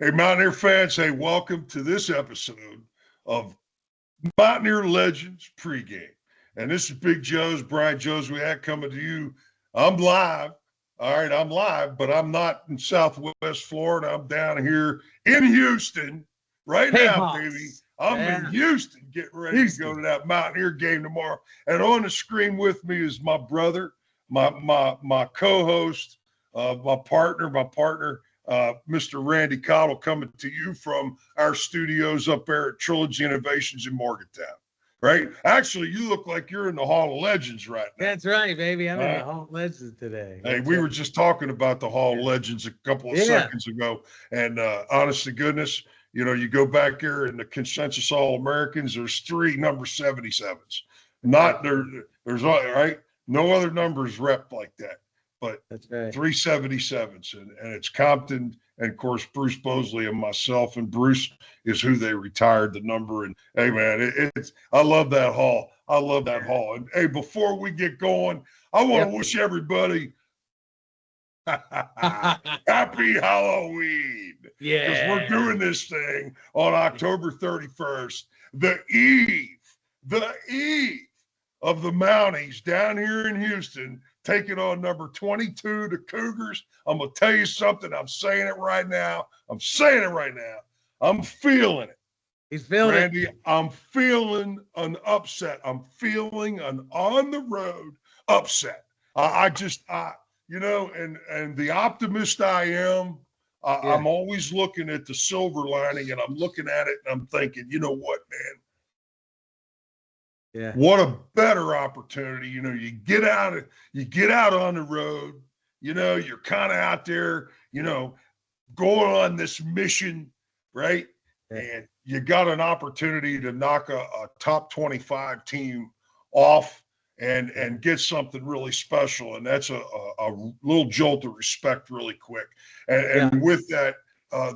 Hey, Mountaineer fans, hey, welcome to this episode of Mountaineer Legends pregame. And this is Big Joe's, Brian Joe's React coming to you. I'm live. All right, I'm live, but I'm not in Southwest Florida. I'm down here in Houston right Hey, now, boss. baby. I'm in Houston getting ready to go to that Mountaineer game tomorrow. And on the screen with me is my brother, my co-host, my partner, Mr. Randy Cottle, coming to you from our studios up there at Trilogy Innovations in Morgantown. Right? Actually, you look like you're in the Hall of Legends right now. That's right, baby. I'm in the Hall of Legends today. Hey, we were just talking about the Hall of Legends a couple of seconds ago. And honest to goodness, you know, you go back here in the consensus All-Americans, there's 3 number 77s. Not there, there's all right. No other numbers rep like that. But that's right. 377s, and it's Compton, and of course Bruce Bosley and myself, and Bruce is who they retired the number. And hey, man, I love that hall. I love that hall. And hey, before we get going, I want to wish everybody happy Halloween. Yeah, because we're doing this thing on October 31st, the eve of the Mounties down here in Houston, taking on number 22, the Cougars. I'm going to tell you something. I'm saying it right now. I'm feeling it. He's feeling Randy, it. I'm feeling an upset. I'm feeling an on-the-road upset. You know, and the optimist I am, I'm always looking at the silver lining, and I'm looking at it, and I'm thinking, you know what, man? Yeah. What a better opportunity. You know, you get out on the road, you know, you're kind of out there, you know, going on this mission, right? Yeah. And you got an opportunity to knock a top 25 team off and get something really special. And that's a little jolt of respect really quick. And with that,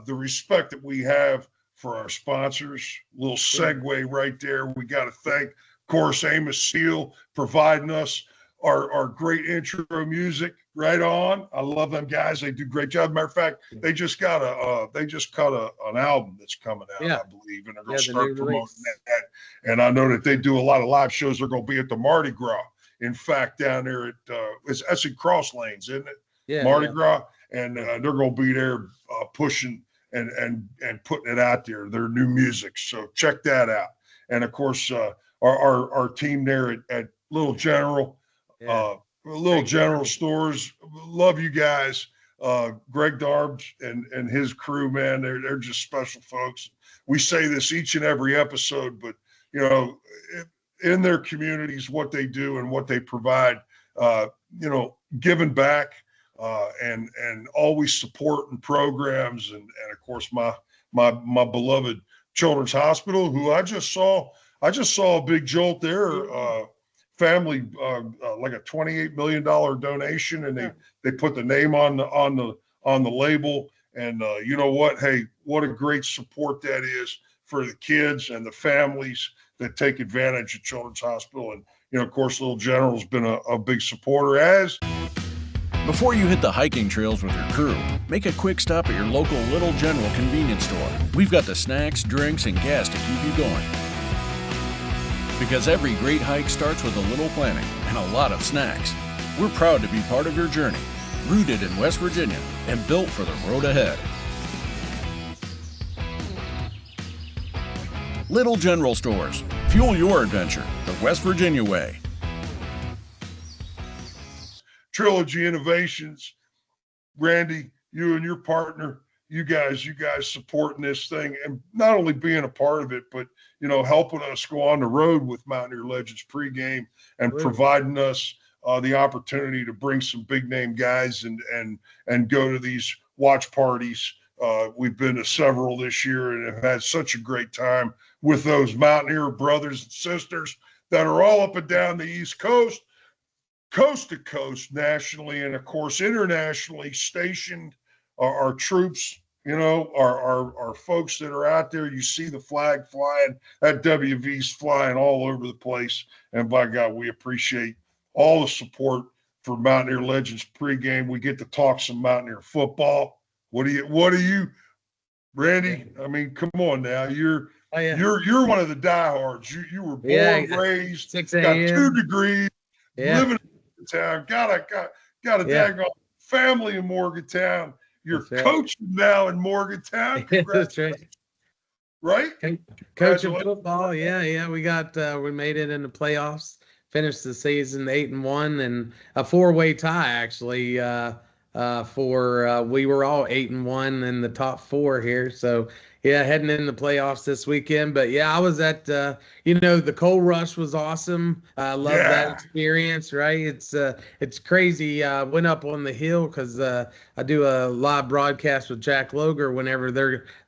the respect that we have for our sponsors, little segue right there. We got to thank, of course, Amos Seal providing us our great intro music. Right on. I love them guys. They do a great job. Matter of fact, they just got an album that's coming out, I believe, and they're going to start promoting that. And I know that they do a lot of live shows. They're going to be at the Mardi Gras. In fact, down there at that's in Cross Lanes, isn't it? Yeah. Mardi Gras, and they're going to be there pushing and putting it out there. Their new music. So check that out. And of course, our team there at Little General, General Stores. Love you guys. Greg Darbs and his crew, man, they're just special folks. We say this each and every episode, but you know, in their communities, what they do and what they provide, you know, giving back and always supporting programs, and of course my beloved Children's Hospital, who I just saw a big jolt there. Family, like a $28 million donation, and they put the name on the label. And you know what? Hey, what a great support that is for the kids and the families that take advantage of Children's Hospital. And you know, of course, Little General's been a big supporter. As before you hit the hiking trails with your crew, make a quick stop at your local Little General convenience store. We've got the snacks, drinks, and gas to keep you going. Because every great hike starts with a little planning and a lot of snacks. We're proud to be part of your journey, rooted in West Virginia and built for the road ahead. Little General Stores. Fuel your adventure the West Virginia way. Trilogy Innovations, Randy, you and your partner, you guys supporting this thing, and not only being a part of it, but you know, helping us go on the road with Mountaineer Legends pregame and providing us the opportunity to bring some big name guys and go to these watch parties. We've been to several this year and have had such a great time with those Mountaineer brothers and sisters that are all up and down the East Coast, coast to coast, nationally, and of course internationally stationed. Our troops, you know, our folks that are out there. You see the flag flying, that WV's flying all over the place. And by God, we appreciate all the support for Mountaineer Legends pregame. We get to talk some Mountaineer football. What do you Randy, I mean, come on now. You're Oh yeah. you're one of the diehards. You were born, Yeah. raised, 6 got 2 a.m. degrees, Yeah. living in town, got a Yeah. daggone family in Morgantown. You're That's right. coaching now in Morgantown. That's right. Right? Coaching Congratulations. football. Yeah. We made it in the playoffs, finished the season 8-1 and a four-way tie actually. We were all 8-1 in the top four here. So yeah, heading in the playoffs this weekend. But yeah, I was at the Coal Rush was awesome. I love that Yeah. experience, right? It's crazy. Went up on the hill because I do a live broadcast with Jack Loger whenever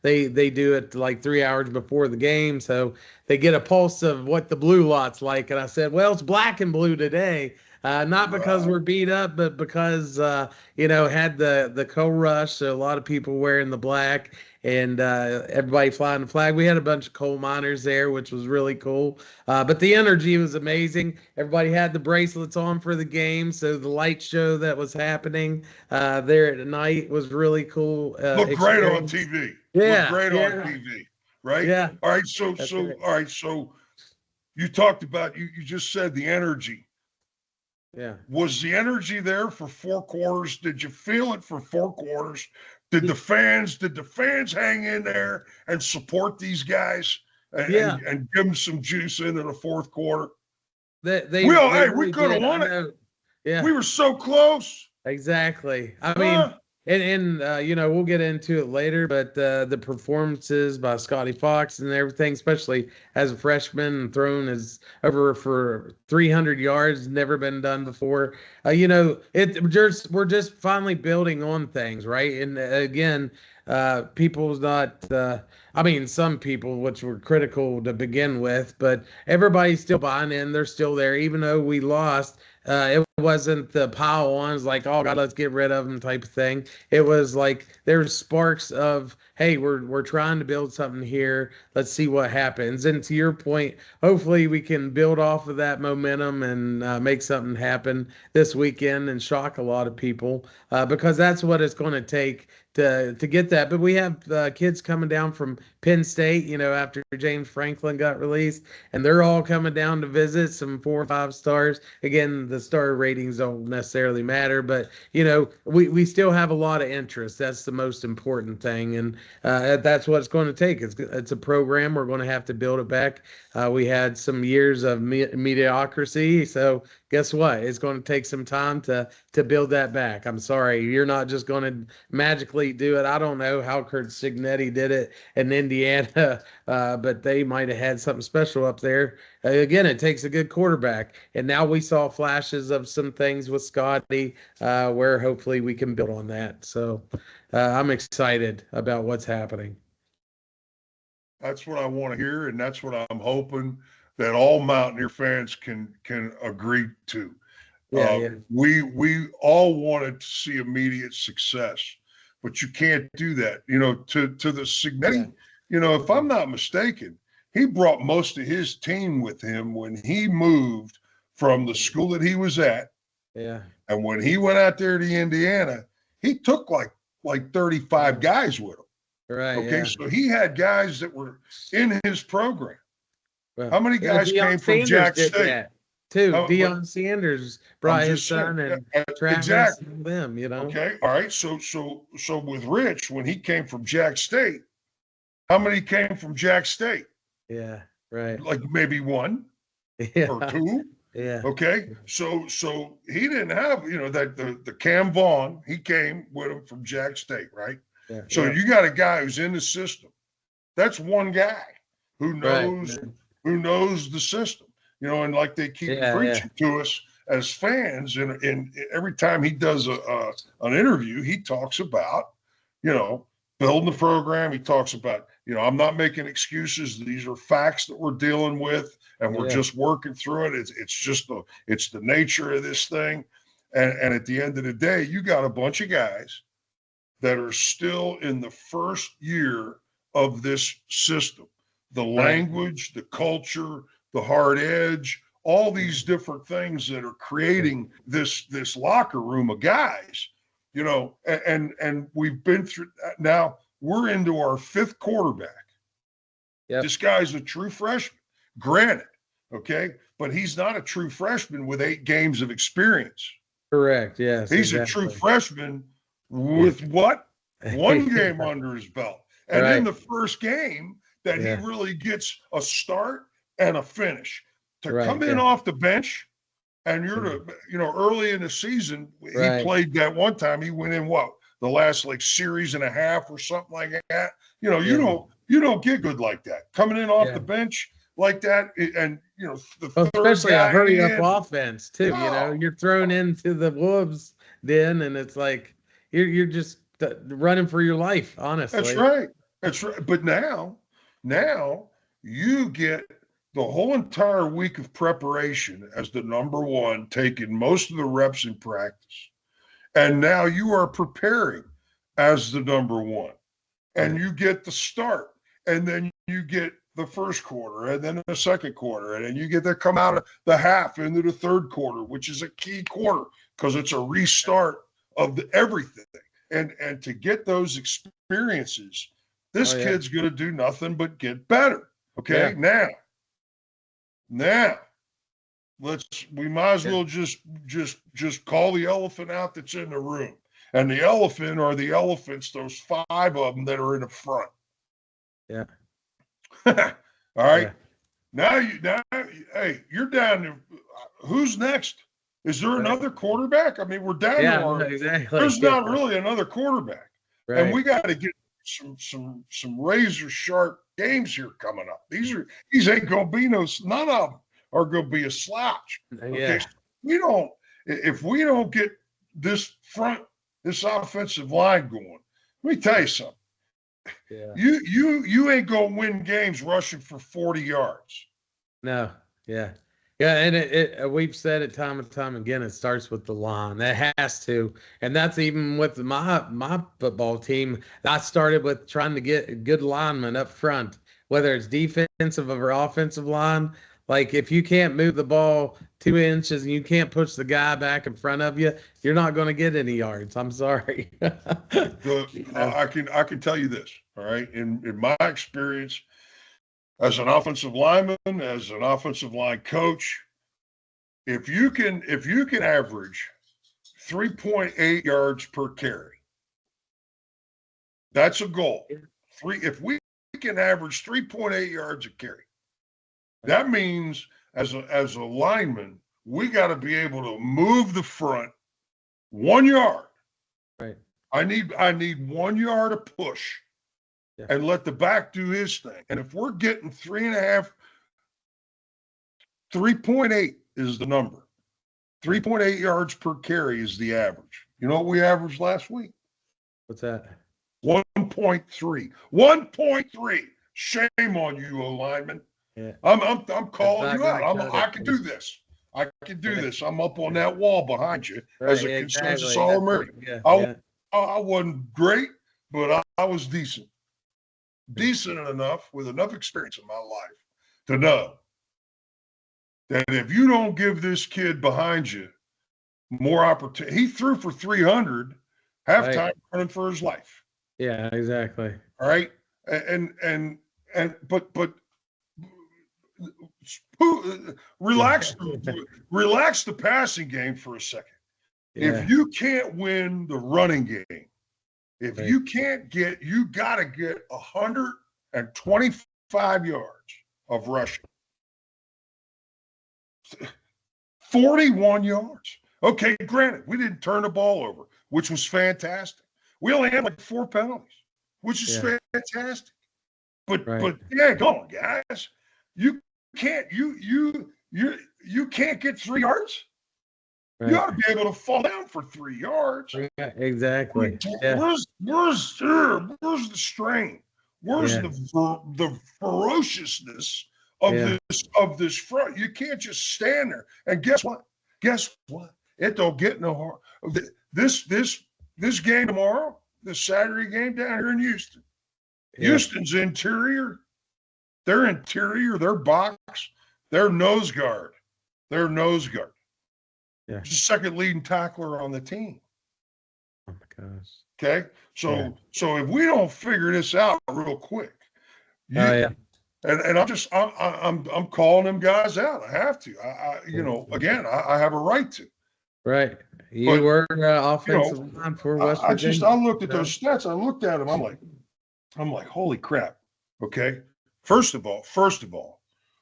they do it like 3 hours before the game, so they get a pulse of what the blue lot's like. And I said, well, it's black and blue today. Not because we're beat up, but because had the co-rush, so a lot of people wearing the black and everybody flying the flag. We had a bunch of coal miners there, which was really cool. But the energy was amazing. Everybody had the bracelets on for the game, so the light show that was happening there at night was really cool. Looked great on experience. TV. Yeah, Looked great yeah. on TV. Right? Yeah, All right. So that's so right. all right. So you talked about you just said the energy. Yeah. Was the energy there for 4 quarters? Did you feel it for 4 quarters? Did the fans hang in there and support these guys Yeah. and give them some juice into the fourth quarter? They We really could have did. won I it. know. Yeah. We were so close. Exactly. I mean, Huh? and we'll get into it later, but the performances by Scotty Fox and everything, especially as a freshman and throwing his over for 300 yards, never been done before. We're just finally building on things, right? And again, people's not. I mean, some people, which were critical to begin with, but everybody's still buying in. They're still there, even though we lost. It wasn't the pile ons like, oh God, let's get rid of them type of thing. It was like there's sparks of, hey, we're trying to build something here. Let's see what happens. And to your point, hopefully we can build off of that momentum and make something happen this weekend and shock a lot of people because that's what it's going to take to get that. But we have kids coming down from Penn State, after James Franklin got released, and they're all coming down to visit, some 4 or 5 stars. Again, the star ratings don't necessarily matter, but we still have a lot of interest. That's the most important thing, and that's what it's going to take. It's a program. We're going to have to build it back. We had some years of mediocrity, so guess what? It's going to take some time to build that back. I'm sorry, you're not just going to magically do it. I don't know how Kurt Signetti did it in Indiana, but they might have had something special up there. Again, it takes a good quarterback, and now we saw flashes of some things with Scotty, where hopefully we can build on that. So I'm excited about what's happening. That's what I want to hear, and that's what I'm hoping that all Mountaineer fans can agree to. Yeah. We all wanted to see immediate success, but you can't do that. To the Signetti, if I'm not mistaken, he brought most of his team with him when he moved from the school that he was at. Yeah. And when he went out there to Indiana, he took like 35 guys with him. Right. Okay, Yeah. so he had guys that were in his program. Well, How many guys Deion came from Sanders Jack did State? that, too. Oh, Deion Sanders brought his son and Travis exactly. and them, Okay, all right. So with Rich, when he came from Jack State, how many came from Jack State? Yeah, right. Like maybe one Yeah. or two. Yeah. Okay, so he didn't have that the Cam Vaughn, he came with him from Jack State, right? Yeah. So yeah. you got a guy who's in the system. That's one guy who knows Right. who knows the system. And like they keep preaching to us as fans, and every time he does an interview, he talks about building the program. He talks about I'm not making excuses. These are facts that we're dealing with, and we're just working through it. It's the nature of this thing, and at the end of the day, you got a bunch of guys that are still in the first year of this system. The language, the culture, the hard edge, all these different things that are creating this locker room of guys, and we've been through that. Now we're into our fifth quarterback. Yep. This guy's a true freshman, granted, okay, but he's not a true freshman with 8 games of experience. Correct. Yes. He's exactly. a true freshman with what? 1 game under his belt. And in the first game that he really gets a start and a finish. To come in off the bench, and you're early in the season, he played that one time. He went in the last like series and a half or something like that. You don't get good like that. Coming in off the bench like that, and especially a hurry up offense too. You're thrown into the wolves den, and it's like you're just running for your life. Honestly, That's right. But now you get the whole entire week of preparation as the number one, taking most of the reps in practice. And now you are preparing as the number one. And you get the start. And then you get the first quarter, and then the second quarter. And then you get to come out of the half into the third quarter, which is a key quarter because it's a restart of everything. And to get those experiences, this kid's going to do nothing but get better. Okay. Now we might as well just call the elephant out that's in the room. And the elephant are the elephants, those 5 of them that are in the front. Yeah. All right. Now hey, you're down to who's next? Is there another quarterback? I mean, we're down to exactly. There's not really another quarterback. And we got to get some razor sharp games here coming up. These ain't gonna be none of them are gonna be a slouch. Okay. So if we don't get this offensive line going, let me tell you something. Yeah. You ain't gonna win games rushing for 40 yards. No. Yeah. Yeah, and we've said it time and time again. It starts with the line. That has to, and that's even with my football team. I started with trying to get good linemen up front, whether it's defensive or offensive line. Like if you can't move the ball 2 inches and you can't push the guy back in front of you, you're not going to get any yards. I'm sorry. I can tell you this. All right, in my experience, as an offensive lineman, as an offensive line coach, if you can average 3.8 yards per carry, that's a goal. If we can average 3.8 yards a carry, that means as a lineman, we got to be able to move the front 1 yard. Right. I need 1 yard of push. Yeah. And let the back do his thing. And if we're getting 3.8 is the number. 3.8 yards per carry is the average. You know what we averaged last week? What's that? 1.3. 1.3. Shame on you, O lineman. Yeah. I'm calling you out. I can do this. I can do this. I'm up on that wall behind you as a consensus All-American. I wasn't great, but I was decent. Decent enough with enough experience in my life to know that if you don't give this kid behind you more opportunity, he threw for 300 halftime running for his life. Yeah, exactly. All right. But relax the passing game for a second. Yeah. If you can't win the running game, if you can't you got to get 125 yards of rushing. 41 yards. Okay, granted, we didn't turn the ball over, which was fantastic. We only had like 4 penalties, which is fantastic. But yeah, come on, guys. You can't get 3 yards. Right. You ought to be able to fall down for 3 yards. Yeah, exactly. Where's the strain? Where's the ferociousness of this front? You can't just stand there. And guess what? It don't get no hard. This game tomorrow, this Saturday game down here in Houston. Yeah. Houston's interior. Their interior, their box, their nose guard. Yeah. The second leading tackler on the team. Oh my God. gosh. Okay. So if we don't figure this out real quick, Oh yeah. and I'm calling them guys out. I have to. Again, I have a right to. Right. You But were offensive line for West Virginia. I looked at those stats. I looked at them. I'm like, holy crap. Okay. First of all,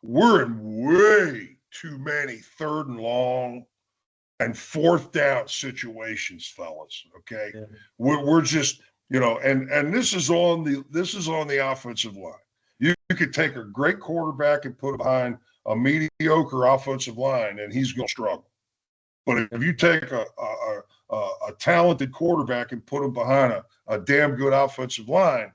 we're in way too many third and long and fourth down situations, fellas. Okay. Yeah. We're just, and this is on the offensive line. You could take a great quarterback and put it behind a mediocre offensive line, and he's going to struggle. But if you take a talented quarterback and put him behind a damn good offensive line,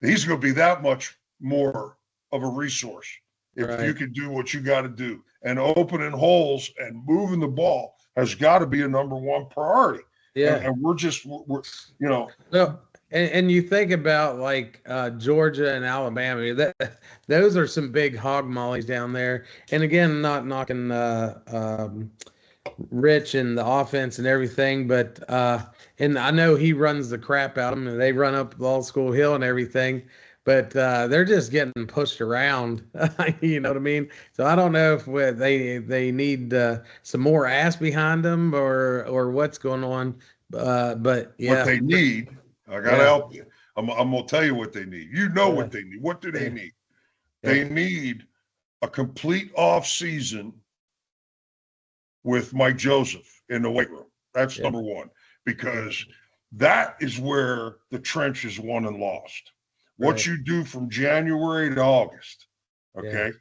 he's going to be that much more of a resource if you can do what you got to do. And opening holes and moving the ball has got to be a number one priority. Yeah. And we're No, and you think about like Georgia and Alabama, those are some big hog mollies down there. And again, not knocking Rich and the offense and everything, but and I know he runs the crap out of them, and they run up the old school hill and everything, but they're just getting pushed around. You know what I mean? So I don't know if they need some more ass behind them or what's going on. But yeah, what they need, I gotta help you. I'm gonna tell you what they need. You know what they need. What do they need? They need a complete off season with Mike Joseph in the weight room. That's number one, because that is where the trench is won and lost. What you do from January to August, okay?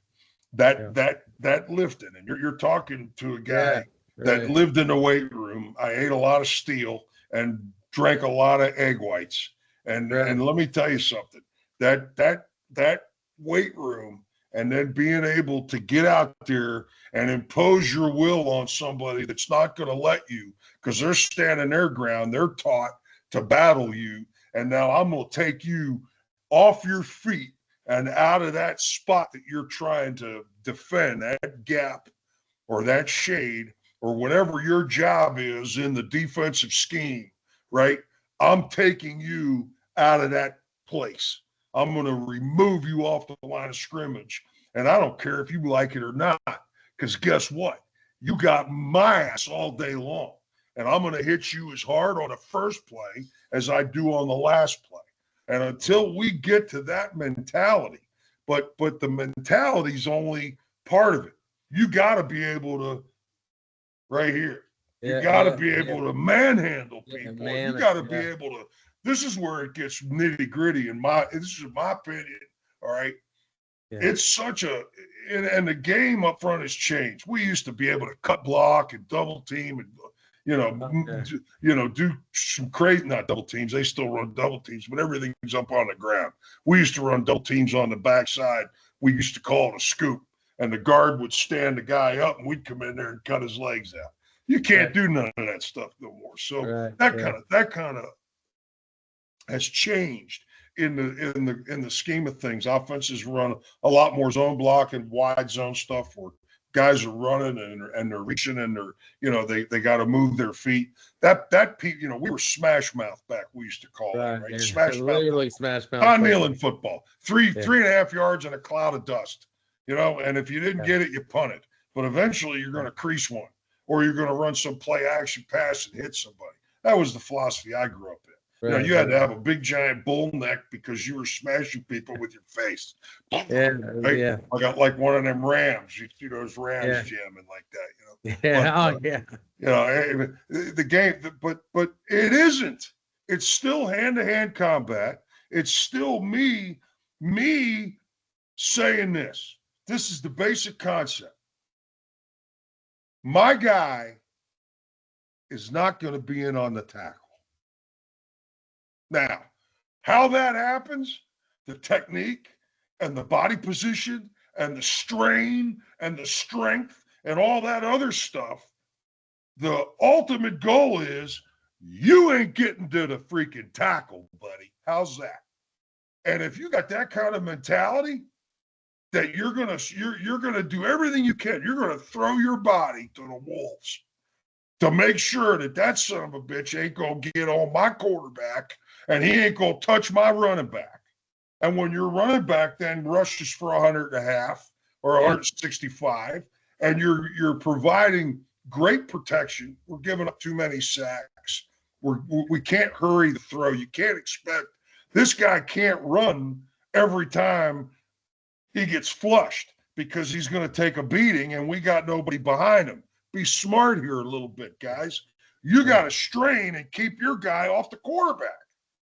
That lifting, and you're talking to a guy that lived in the weight room. I ate a lot of steel and drank a lot of egg whites. And let me tell you something. That weight room, and then being able to get out there and impose your will on somebody that's not going to let you, because they're standing their ground. They're taught to battle you. And now I'm going to take you off your feet and out of that spot that you're trying to defend, that gap or that shade or whatever your job is in the defensive scheme, right? I'm taking you out of that place. I'm going to remove you off the line of scrimmage. And I don't care if you like it or not, because guess what? You got my ass all day long. And I'm going to hit you as hard on the first play as I do on the last play. And until we get to that mentality, but the mentality's only part of it. You got to be able to, right here, you got to be able to manhandle people. You got to be able to. This is where it gets nitty gritty. This is my opinion. All right. Yeah. It's such and the game up front has changed. We used to be able to cut block and double team and, do some crazy, not double teams. They still run double teams, but everything's up on the ground. We used to run double teams on the backside. We used to call it a scoop, and the guard would stand the guy up, and we'd come in there and cut his legs out. You can't do none of that stuff no more. So that kind of has changed in the scheme of things. Offenses run a lot more zone block and wide zone stuff where guys are running and they're reaching and they got to move their feet. We were smash mouth back. We used to call it, right? Smash mouth. Smash mouth. High kneeling football. 3.5 yards in a cloud of dust. And if you didn't get it, you punt it. But eventually you're going to crease one, or you're going to run some play action pass and hit somebody. That was the philosophy I grew up in. You had to have a big giant bull neck because you were smashing people with your face. Right? I got like one of them Rams. You see those Rams jamming like that. The game, but it isn't. It's still hand-to-hand combat. It's still me saying this. This is the basic concept. My guy is not going to be in on the tackle. Now, how that happens, the technique and the body position and the strain and the strength and all that other stuff, the ultimate goal is you ain't getting to the freaking tackle, buddy. How's that? And if you got that kind of mentality that you're gonna do everything you can, you're gonna throw your body to the wolves. to make sure that that son of a bitch ain't going to get on my quarterback and he ain't going to touch my running back. And when your running back then rushes for 100.5 or 165, and you're providing great protection, we're giving up too many sacks. We can't hurry the throw. You can't expect this guy can't run every time he gets flushed because he's going to take a beating and we got nobody behind him. Be smart here a little bit, guys. You got to strain and keep your guy off the quarterback.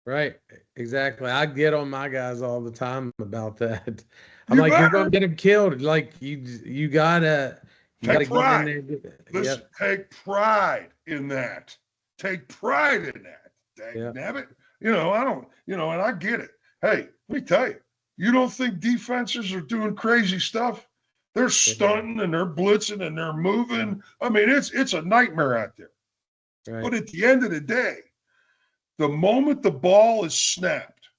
Right. Exactly. I get on my guys all the time about that. I'm like, you're going to get him killed. Like you gotta take pride. Get in there. Listen, take pride in that. Take pride in that. Damn it. You know, I don't, you know, and I get it. Hey, let me tell you, you don't think defenses are doing crazy stuff? They're stunting and they're blitzing and they're moving. I mean, it's a nightmare out there. Right. But at the end of the day, the moment the ball is snapped,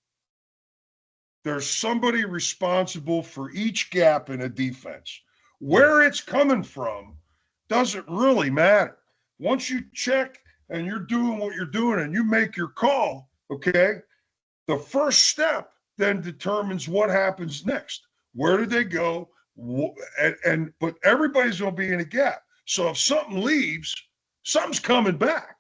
there's somebody responsible for each gap in a defense. Where it's coming from doesn't really matter. Once you check and you're doing what you're doing and you make your call, okay, the first step then determines what happens next. Where do they go? But everybody's going to be in a gap. So if something leaves, something's coming back.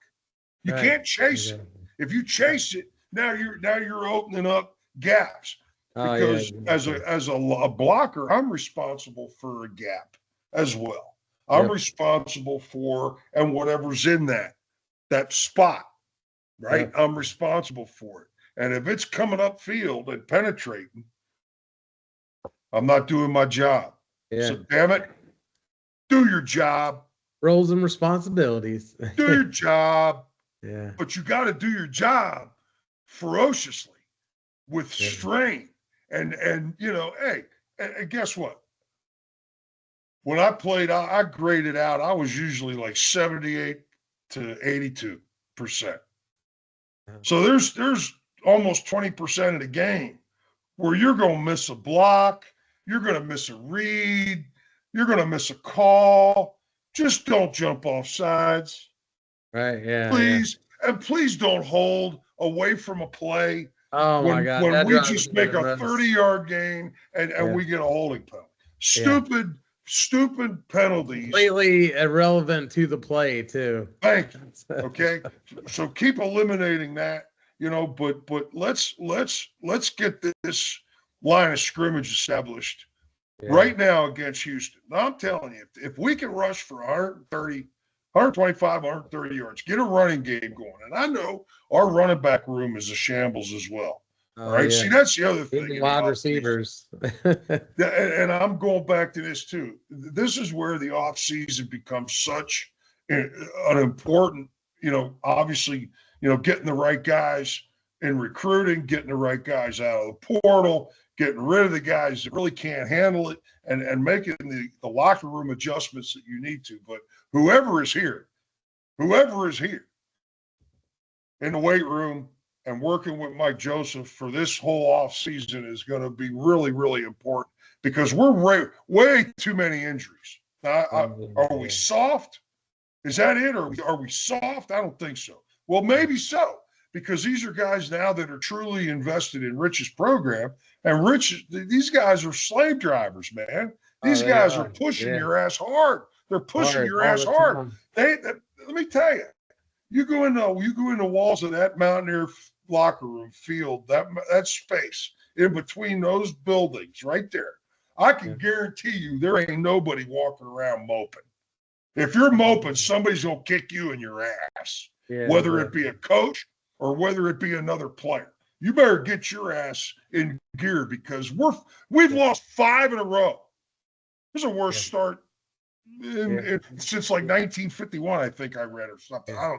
You can't chase it. If you chase it, now you're opening up gaps. Because as a blocker, I'm responsible for a gap as well. I'm responsible for and whatever's in that spot, right? I'm responsible for it. And if it's coming upfield and penetrating, I'm not doing my job. So damn it, do your job. Roles and responsibilities. Do your job. Yeah. But you got to do your job ferociously with strain. And you know, hey, and guess what? When I played, I graded out. I was usually like 78 to 82%. So there's almost 20% of the game where you're going to miss a block, you're going to miss a read, you're going to miss a call. Just don't jump off sides. Right, yeah. Please, and please don't hold away from a play. Oh, my God. When we just make a 30-yard gain and we get a holding penalty. Stupid penalties. Completely irrelevant to the play, too. Thank you. Okay. So keep eliminating that, you know, but let's get this line of scrimmage established right now against Houston. Now, I'm telling you, if we can rush for 125, 130 yards, get a running game going. And I know our running back room is a shambles as well. All right. See, that's the other thing. Wide receivers. And I'm going back to this too. This is where the offseason becomes such an important, you know, obviously, you know, getting the right guys in recruiting, getting the right guys out of the portal, getting rid of the guys that really can't handle it, and making the locker room adjustments that you need to. But whoever is here in the weight room and working with Mike Joseph for this whole off season is going to be really, really important because we're way too many injuries. Are we soft? Is that it? Or are we soft? I don't think so. Well, maybe so, because these are guys now that are truly invested in Rich's program. And these guys are slave drivers, man. These guys are pushing your ass hard. They're pushing your ass hard. Let me tell you, you go in the walls of that Mountaineer locker room field, that space in between those buildings right there. I can guarantee you there ain't nobody walking around moping. If you're moping, somebody's gonna kick you in your ass, whether it be a coach or whether it be another player. You better get your ass in gear because we've lost 5 in a row. This is the worst start since like 1951, I think I read or something. I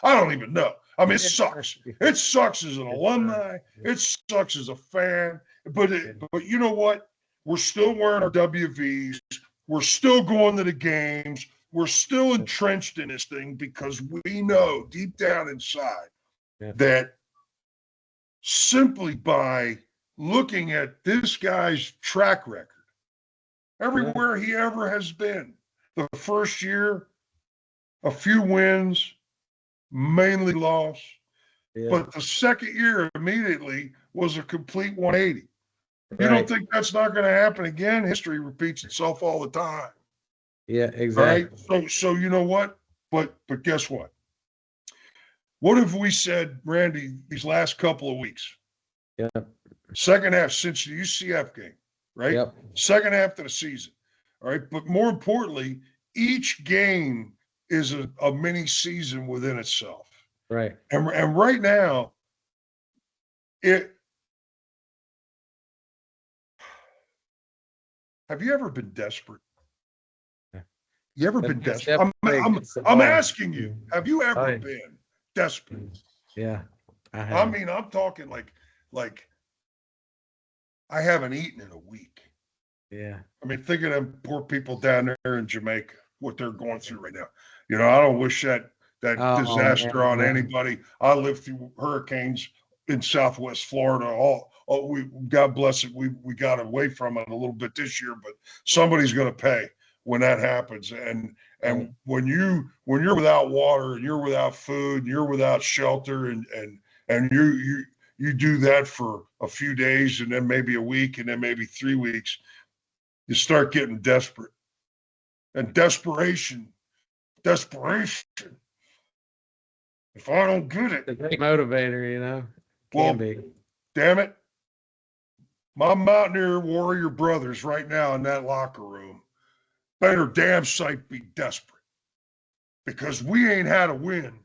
don't even know. I mean, it sucks. It sucks as an alumni. It sucks as a fan. But you know what? We're still wearing our WVs. We're still going to the games. We're still entrenched in this thing because we know deep down inside that simply by looking at this guy's track record, everywhere he ever has been, the first year a few wins, mainly loss. Yeah. But the second year immediately was a complete 180. You don't Right. think that's not going to happen again? History repeats itself all the time. Yeah, All right. exactly. So you know what? But guess what? What have we said, Randy, these last couple of weeks? Yep. Second half since the UCF game, right? Yep. Second half of the season. All right. But more importantly, each game is a mini season within itself. Right. And right now, have you ever been desperate? You ever been desperate? I'm asking you, have you ever been desperate? Yeah, I I have. mean, I'm talking like I haven't eaten in a week. Yeah. I mean, think of them poor people down there in Jamaica, what they're going through right now. You know, I don't wish that disaster on anybody. I lived through hurricanes in Southwest Florida. God bless it, we got away from it a little bit this year, but somebody's going to pay when that happens. And when you're without water and you're without food and you're without shelter and you do that for a few days and then maybe a week and then maybe 3 weeks, you start getting desperate. And desperation. If I don't get it. It's a great motivator, you know. Can be. Damn it. My Mountaineer Warrior brothers right now in that locker room better damn sight be desperate. Because we ain't had a win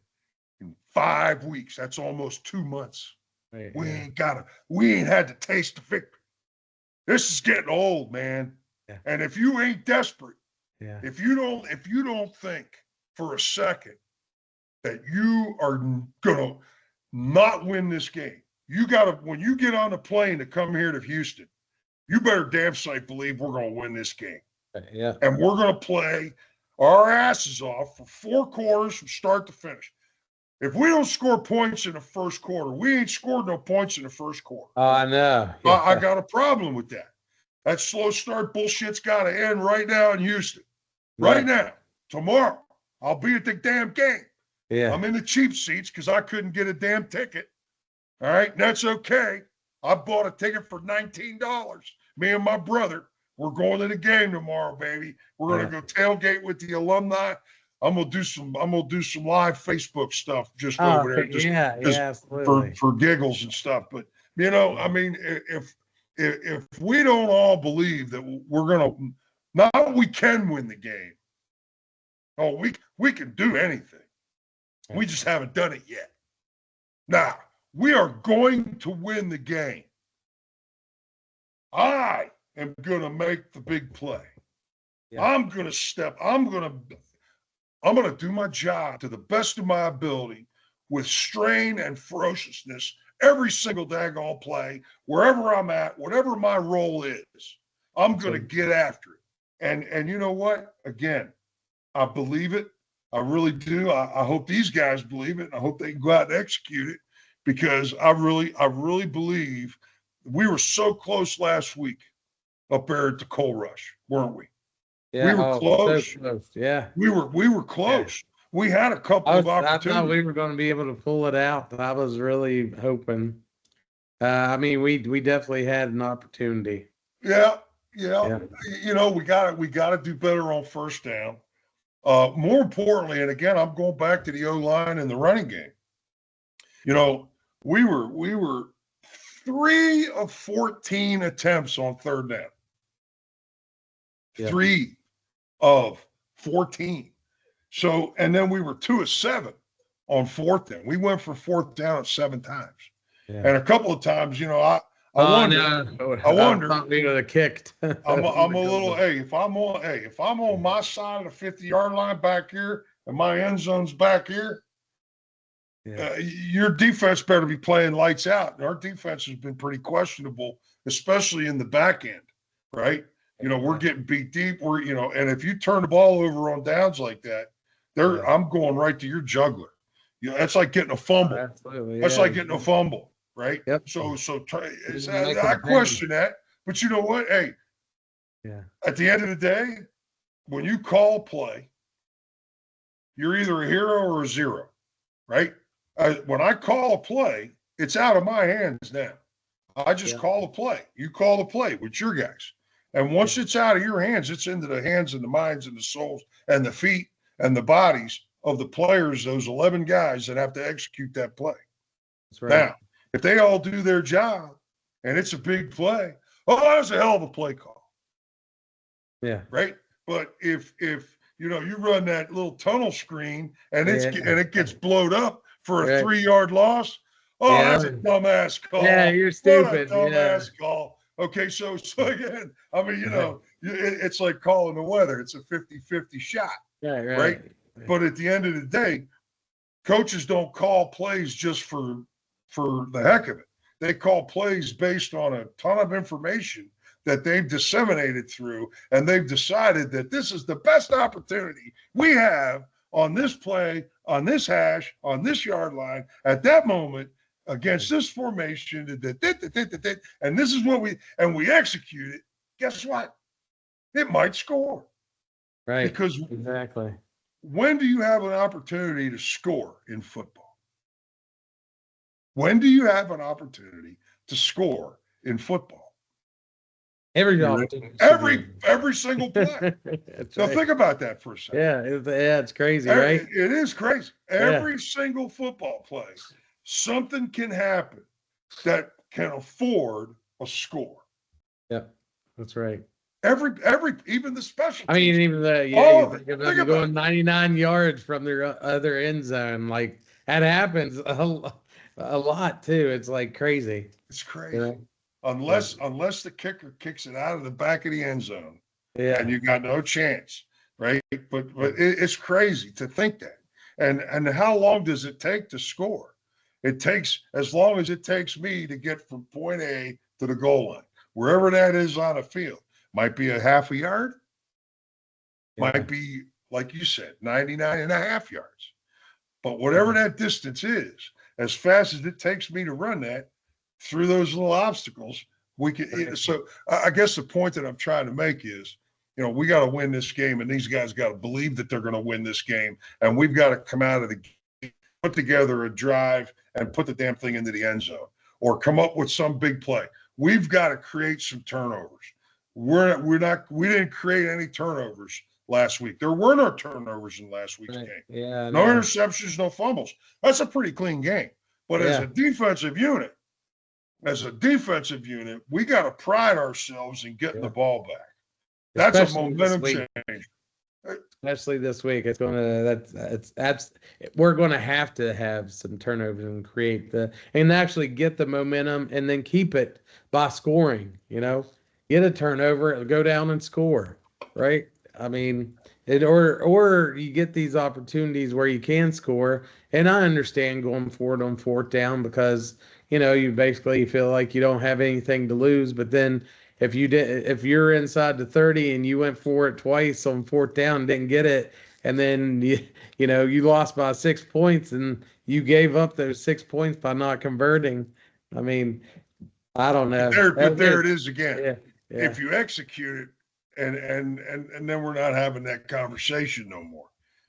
in 5 weeks. That's almost 2 months. Right, we ain't had to taste the victory. This is getting old, man. Yeah. And if you ain't desperate, yeah. if you don't think for a second that you are gonna not win this game, when you get on the plane to come here to Houston, you better damn sight believe we're gonna win this game. Yeah. And we're gonna play our asses off for 4 quarters from start to finish. If we don't score points in the first quarter, we ain't scored no points in the first quarter. Oh, I know. Yeah. I got a problem with that. That slow start bullshit's got to end right now in Houston. Right now. Tomorrow. I'll be at the damn game. Yeah. I'm in the cheap seats because I couldn't get a damn ticket. All right. And that's okay. I bought a ticket for $19. Me and my brother, we're going to the game tomorrow, baby. We're going to go tailgate with the alumni. I'm gonna do some live Facebook stuff just over there, just for giggles and stuff. But you know, I mean, if we don't all believe that we're gonna, not we can win the game. Oh, we can do anything. We just haven't done it yet. Now we are going to win the game. I am gonna make the big play. Yeah. I'm gonna do my job to the best of my ability with strain and ferociousness every single daggone play, wherever I'm at, whatever my role is. I'm going to get after it. And you know what? Again, I believe it. I really do. I hope these guys believe it. And I hope they can go out and execute it because I really believe we were so close last week up there at the Coal Rush, weren't we? Yeah, we were close. So close. Yeah, we were close. Yeah. We had a couple of opportunities. I thought we were going to be able to pull it out. I was really hoping. I mean, we definitely had an opportunity. Yeah. You know, we got to do better on first down. More importantly, and again, I'm going back to the O-line and the running game. You know, we were 3 of 14 attempts on third down. Yeah. 3 of 14. So, and then we were 2 of 7 on fourth down. We went for fourth down 7 times. Yeah. And a couple of times, you know, I wonder. Thought we would have kicked. I'm a little, if I'm on my side of the 50-yard line back here and my end zone's back here, your defense better be playing lights out. And our defense has been pretty questionable, especially in the back end, right? You know, we're getting beat deep. And if you turn the ball over on downs like that, I'm going right to your jugular. You know, that's like getting a fumble. Absolutely. That's like getting a fumble, right? Yep. So I question that. But you know what? Hey, at the end of the day, when you call a play, you're either a hero or a zero, right? When I call a play, it's out of my hands now. I just call the play. You call the play with your guys. And once it's out of your hands, it's into the hands and the minds and the souls and the feet and the bodies of the players, those 11 guys that have to execute that play. That's right. Now, if they all do their job and it's a big play, oh, that was a hell of a play call. Yeah. Right. But if you know, you run that little tunnel screen and it gets blowed up for a 3-yard loss, oh, that's a dumbass call. Yeah, you're stupid. What a dumbass call. Okay, so again, I mean, you know, it's like calling the weather. It's a 50-50 shot. Right. But at the end of the day, coaches don't call plays just for the heck of it. They call plays based on a ton of information that they've disseminated through, and they've decided that this is the best opportunity we have on this play, on this hash, on this yard line, at that moment, against this formation, and this is what we execute it. Guess what? It might score. Right. Because exactly. When do you have an opportunity to score in football? When do you have an opportunity to score in football? Every single play. So think about that for a second. Yeah, it's crazy, right? It is crazy. Every single football play, something can happen that can afford a score. Yeah, that's right. Every even the special. I mean, even the think about going 99 yards from their other end zone, like that happens a lot too. It's like crazy. It's crazy. You know? Unless the kicker kicks it out of the back of the end zone, and you got no chance, right? But it's crazy to think that. And how long does it take to score? It takes as long as it takes me to get from point A to the goal line, wherever that is on a field. Might be a half a yard, might be, like you said, 99.5 yards. But whatever that distance is, as fast as it takes me to run that through those little obstacles, we can. So I guess the point that I'm trying to make is, you know, we got to win this game, and these guys got to believe that they're going to win this game, and we've got to come out of the game, put together a drive, and put the damn thing into the end zone, or come up with some big play. We've got to create some turnovers. We didn't create any turnovers last week. There were no turnovers in last week's game. Yeah, no interceptions, no fumbles. That's a pretty clean game. But as a defensive unit, we got to pride ourselves in getting the ball back. That's especially a momentum change. Especially this week, it's going to we're going to have some turnovers and create and actually get the momentum and then keep it by scoring. You know, get a turnover, go down and score. Right? I mean, or you get these opportunities where you can score. And I understand going forward on fourth down because, you know, you basically feel like you don't have anything to lose. But then if you're inside the 30 and you went for it twice on fourth down, didn't get it, and then you lost by 6 points and you gave up those 6 points by not converting. I mean, I don't know. But there it is again. Yeah. If you execute it, and then we're not having that conversation no more.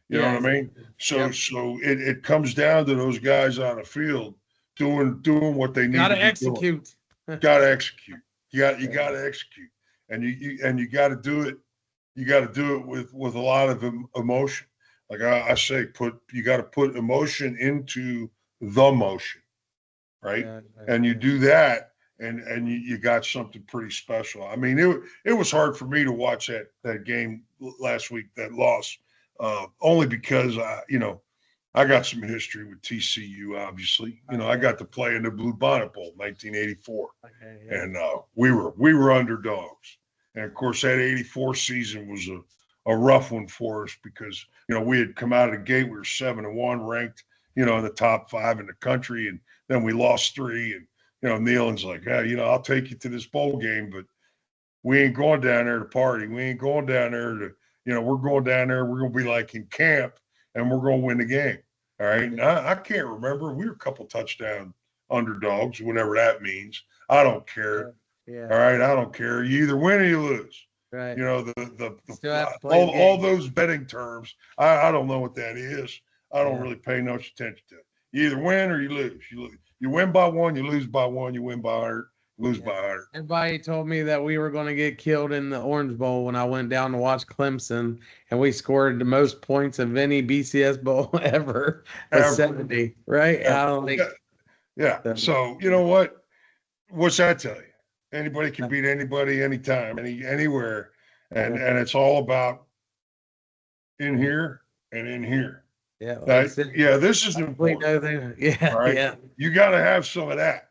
You know what I mean? So it comes down to those guys on the field doing what they need to execute. Got to execute. You got to execute, and you got to do it. You got to do it with a lot of emotion. Like I say, you got to put emotion into the motion, right? And you do that, and you got something pretty special. I mean, it was hard for me to watch that game last week, that loss, only because I got some history with TCU, obviously. I got to play in the Blue Bonnet Bowl, 1984. And we were underdogs. And, of course, that 84 season was a rough one for us because, we had come out of the gate. We were 7-1, ranked, in the top 5 in the country. And then we lost 3. And, Nealon's like, hey, I'll take you to this bowl game, but we ain't going down there to party. We ain't going down there to, we're going down there. We're going to be like in camp. And we're going to win the game. All right. Now, I can't remember. We were a couple touchdown underdogs, whatever that means. I don't care. Yeah. All right. I don't care. You either win or you lose. Right. You know, the Still have to play the all game. those betting terms. I don't know what that is. I don't Yeah. really pay much attention to it. You either win or you lose. You win by one, you lose by one. You win by 100, lose Yeah. by 100. Everybody told me that we were going to get killed in the Orange Bowl when I went down to watch Clemson, and we scored the most points of any BCS bowl ever with Ever. 70. Right? I don't think. Yeah. So you know what? What's that tell you? Anybody can beat anybody, anytime, anywhere, and it's all about in here and in here. Yeah. Like I said, Yeah, this is we important. know that. Yeah. Right? Yeah. You got to have some of that.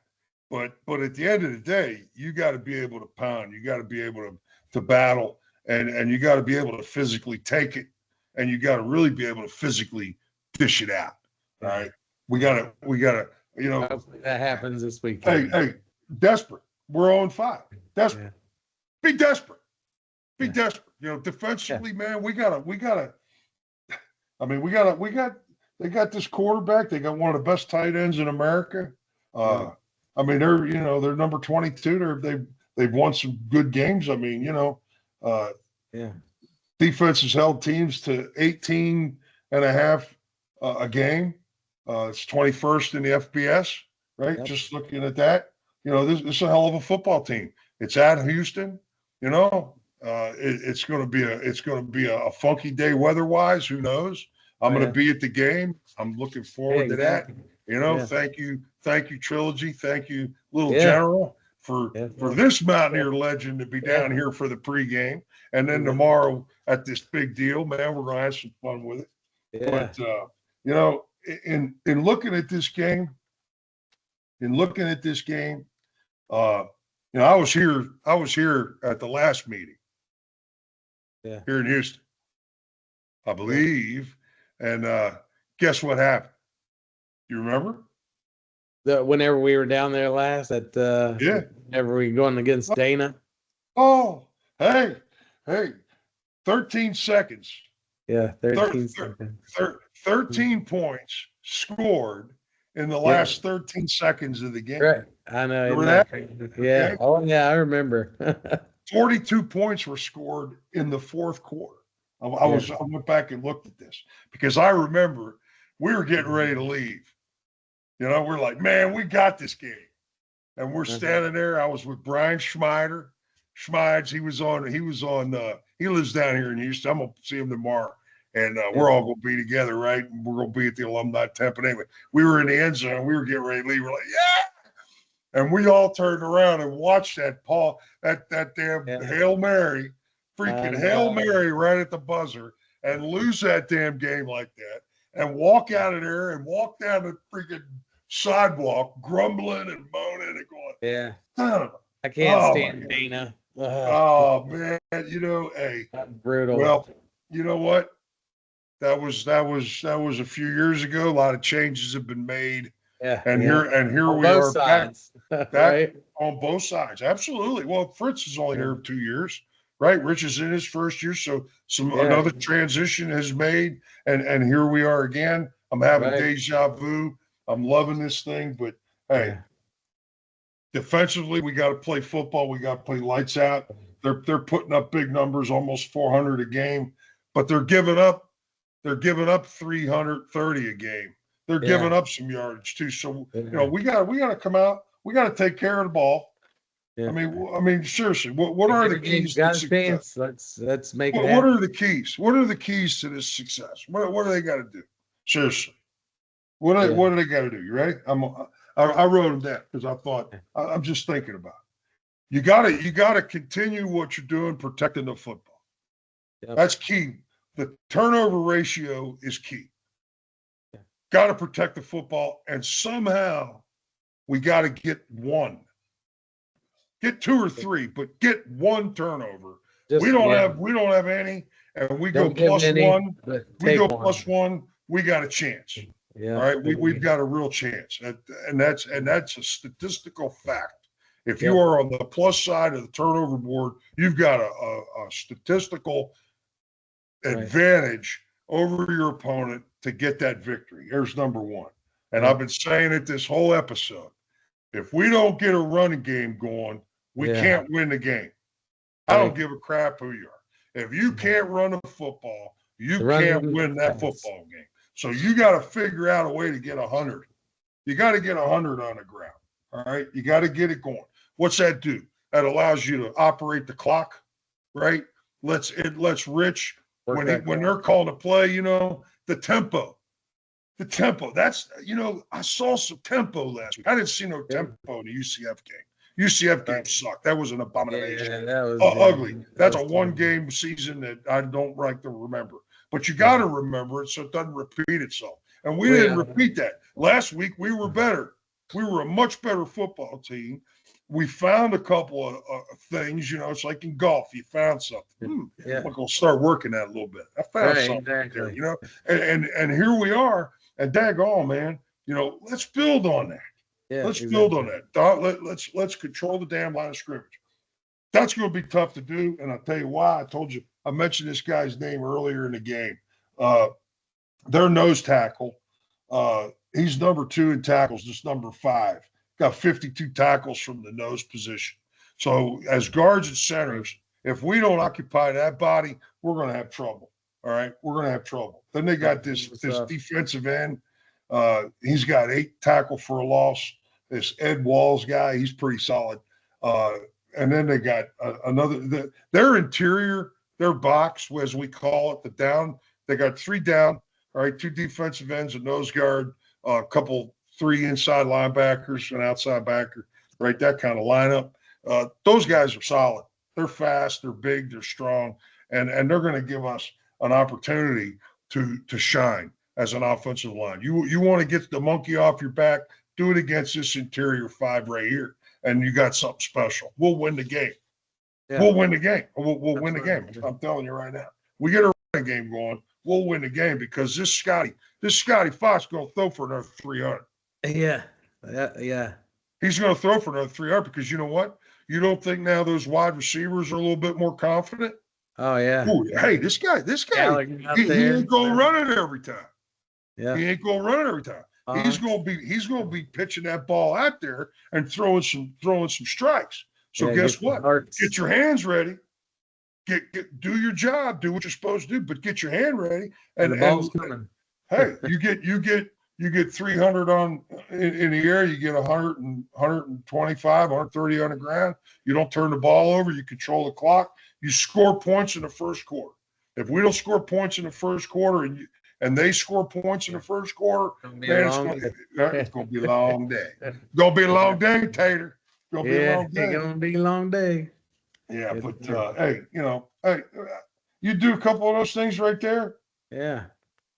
But at the end of the day, you got to be able to pound. You got to be able to battle, and you got to be able to physically take it, and you got to really be able to physically dish it out. All right. We gotta, you know. Hopefully that happens this weekend. Hey, desperate. We're on 5. Desperate. Yeah. Be desperate. Be Yeah. desperate. You know, defensively, man, we gotta. I mean, they got this quarterback. They got one of the best tight ends in America. I mean, they're number 22. They've won some good games. I mean, Yeah. defense has held teams to 18 and a half a game. It's 21st in the FBS, right? Yep. Just looking at that, this is a hell of a football team. It's at Houston, it's going to be a funky day weather-wise. Who knows? I'm going to be at the game. I'm looking forward to that. Thank you, Trilogy. Thank you, Little General, for this Mountaineer legend to be down here for the pregame. And then tomorrow at this big deal, man, we're going to have some fun with it. Yeah. But, in looking at this game, I was here at the last meeting. Yeah. Here in Houston, I believe. And guess what happened? You remember? Whenever we were down there last whenever we were going against Dana. Oh, hey, 13 seconds. Yeah, 13 seconds. 13 points scored in the last 13 seconds of the game. Right. I know. Remember that? Yeah. Okay. Oh, yeah, I remember. 42 points were scored in the fourth quarter. I went back and looked at this because I remember we were getting ready to leave. We're like, man, we got this game. And we're standing there. I was with Brian Schmides. He lives down here in Houston. I'm going to see him tomorrow. And we're all going to be together, right? And we're going to be at the alumni tent. But anyway, we were in the end zone. We were getting ready to leave. We're like, yeah. And we all turned around and watched that damn Hail Mary, freaking Hail Mary right at the buzzer, and lose that damn game like that, and walk out of there and walk down the freaking sidewalk grumbling and moaning and going, yeah. Oh, I can't stand Dana. Oh man, hey, that's brutal. Well, you know what? That was a few years ago. A lot of changes have been made. Yeah. And here on we both are sides. back Right? on both sides. Absolutely. Well, Fritz is only here 2 years, right? Rich is in his first year. So another transition has made, and here we are again. I'm having deja vu. I'm loving this thing, but hey, defensively, we got to play football. We got to play lights out. They're putting up big numbers, almost 400 a game, but they're giving up 330 a game. They're giving up some yardage too. So we got to come out. We got to take care of the ball. Yeah. I mean, seriously, what are the keys to success? Let's make it happen. What are the keys? What are the keys to this success? What do they got to do? Seriously, what do they got to do? You ready? I wrote them down because I thought I'm just thinking about it. You got to continue what you're doing, protecting the football. Yep. That's key. The turnover ratio is key. Got to protect the football, and somehow we got to get one. Get 2 or 3, but get one turnover. We don't have any, and we go plus one. We go plus one. We got a chance. Yeah. All right. We've got a real chance. And that's a statistical fact. If you are on the plus side of the turnover board, you've got a statistical advantage over your opponent to get that victory. There's number one. And I've been saying it this whole episode. If we don't get a running game going, we can't win the game. I don't give a crap who you are. If you can't run a football, you can't win that football game. So you got to figure out a way to get 100. You got to get 100 on the ground. All right. You got to get it going. What's that do? That allows you to operate the clock, right? It lets Rich, when they're called to play, the tempo. The tempo. That's, I saw some tempo last week. I didn't see no tempo in the UCF game. UCF game sucked. That was an abomination. Yeah, that was ugly. That's a one-game season that I don't like to remember. But you got to remember it so it doesn't repeat itself. And we didn't repeat that. Last week, we were better. We were a much better football team. We found a couple of things, it's like in golf. You found something. I'm going to start working that a little bit. I found something there, and here we are. And daggone, man, let's build on that. Yeah, let's build on that. Let's control the damn line of scrimmage. That's going to be tough to do. And I'll tell you why. I mentioned this guy's name earlier in the game. Their nose tackle, he's number 2 in tackles, just number 5. Got 52 tackles from the nose position. So as guards and centers, if we don't occupy that body, we're going to have trouble. All right, we're going to have trouble. Then they got this defensive end. He's got 8 tackle for a loss. This Ed Walls guy, he's pretty solid. And then they got their interior, their box, as we call it, the down. They got 3 down, all right, 2 defensive ends, a nose guard, a couple 3 inside linebackers, an outside backer, right? That kind of lineup. Those guys are solid. They're fast, they're big, they're strong, and they're going to give us an opportunity to shine as an offensive line. You want to get the monkey off your back, do it against this interior 5 right here, and you got something special. We'll win the game. Yeah. We'll win the game. We'll win the game. I'm telling you right now. We get a running game going, we'll win the game because this Scotty Fox going to throw for another 300. Yeah. He's going to throw for another 300 because you know what? You don't think now those wide receivers are a little bit more confident? Oh, yeah. Ooh, hey, this guy, he ain't going to run it every time. Yeah. He ain't going to run it every time. He's going to be pitching that ball out there and throwing some strikes. So guess what? Get your hands ready. Do your job. Do what you're supposed to do, but get your hand ready. And the ball's coming. Hey, you get 300 in the air. You get 100 and 125, 130 on the ground. You don't turn the ball over. You control the clock. You score points in the first quarter. If we don't score points in the first quarter and they score points in the first quarter, it's going to be a long day. It's going to be a long day, Tater. It's going to be a long day. It's going to be a long day. Yeah, but hey, you do a couple of those things right there. Yeah.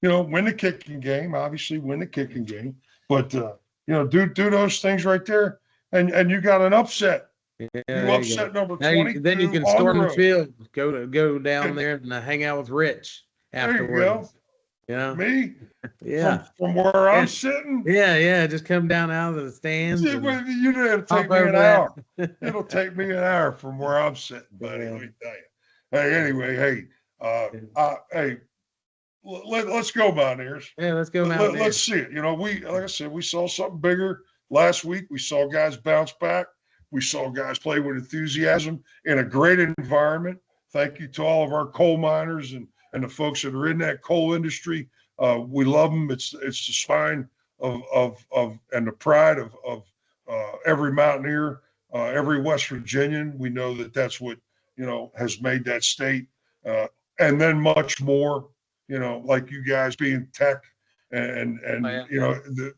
Win the kicking game, obviously win the kicking game, but do those things right there, and you got an upset. You upset number 20. Then you can storm the field, go down there and hang out with Rich afterwards. Me? Yeah. From where I'm sitting? Yeah. Just come down out of the stands. It'll take me an hour. It'll take me an hour from where I'm sitting, buddy. Let me tell you. Hey, anyway, hey, let's go, Mountaineers. Yeah, let's go, Mountaineers. Let's see it. Like I said, we saw something bigger last week. We saw guys bounce back. We saw guys play with enthusiasm in a great environment. Thank you to all of our coal miners and the folks that are in that coal industry. We love them. It's the spine of and the pride of every Mountaineer, every West Virginian. We know that's what has made that state, and then much more. Like you guys being tech, and the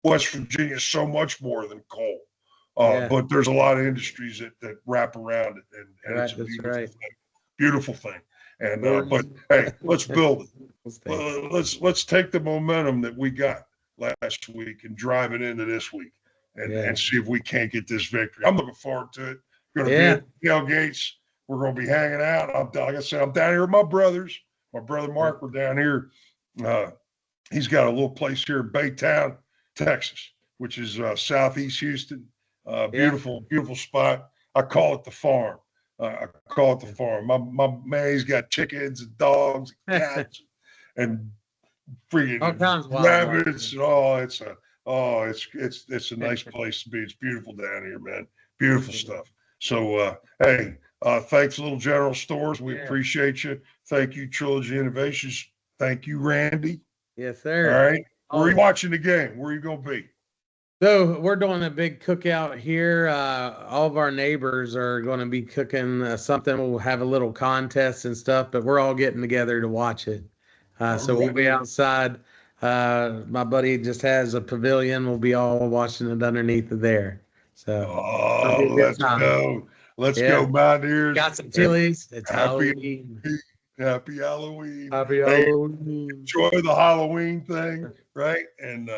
West Virginia is so much more than coal. But there's a lot of industries that wrap around it, and it's a beautiful thing. And but hey, let's build it. Let's take the momentum that we got last week and drive it into this week, and see if we can't get this victory. I'm looking forward to it. Going to be at tailgates. We're going to be hanging out. Like I said, I'm down here with my brothers. My brother Mark, we're down here. He's got a little place here in Baytown, Texas, which is southeast Houston. Beautiful spot. I call it the farm. My man, he's got chickens and dogs and cats and freaking rabbits and all. It's a nice place to be. It's beautiful down here, man. Beautiful stuff. So hey, Thanks, Little General Stores. We Yeah. appreciate you. Thank you, Trilogy Innovations. Thank you, Randy. Yes, All sir. right. Where are you watching the game? Where are you going to be? So we're doing a big cookout here. All of our neighbors are going to be cooking something. We'll have a little contest and stuff, but we're all getting together to watch it. So we'll be outside. My buddy just has a pavilion. We'll be all watching it underneath of there. So it'll be a Oh, good let's time. go. Let's Yeah. go, Mountaineers. Got some chilies. It's Happy- Halloween. Happy Halloween. Happy Hey, Halloween. enjoy the Halloween thing, right? And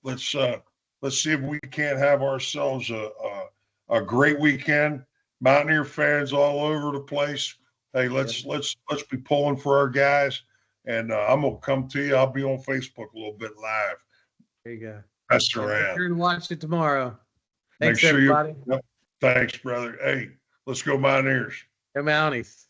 let's see if we can't have ourselves a great weekend. Mountaineer fans all over the place. Hey, let's be pulling for our guys. And I'm gonna come to you. I'll be on Facebook a little bit live. There you go. Mess Make around. sure to watch it tomorrow. Make Thanks, sure everybody. Yep. Thanks, brother. Hey, let's go Mountaineers. Go Mounties.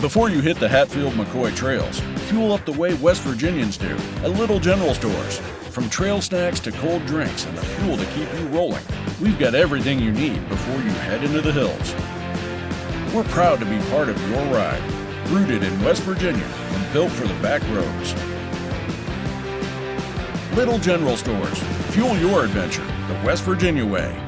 Before you hit the Hatfield-McCoy trails, fuel up the way West Virginians do at Little General Stores. From trail snacks to cold drinks and the fuel to keep you rolling, we've got everything you need before you head into the hills. We're proud to be part of your ride, rooted in West Virginia and built for the back roads. Little General Stores, fuel your adventure the West Virginia way.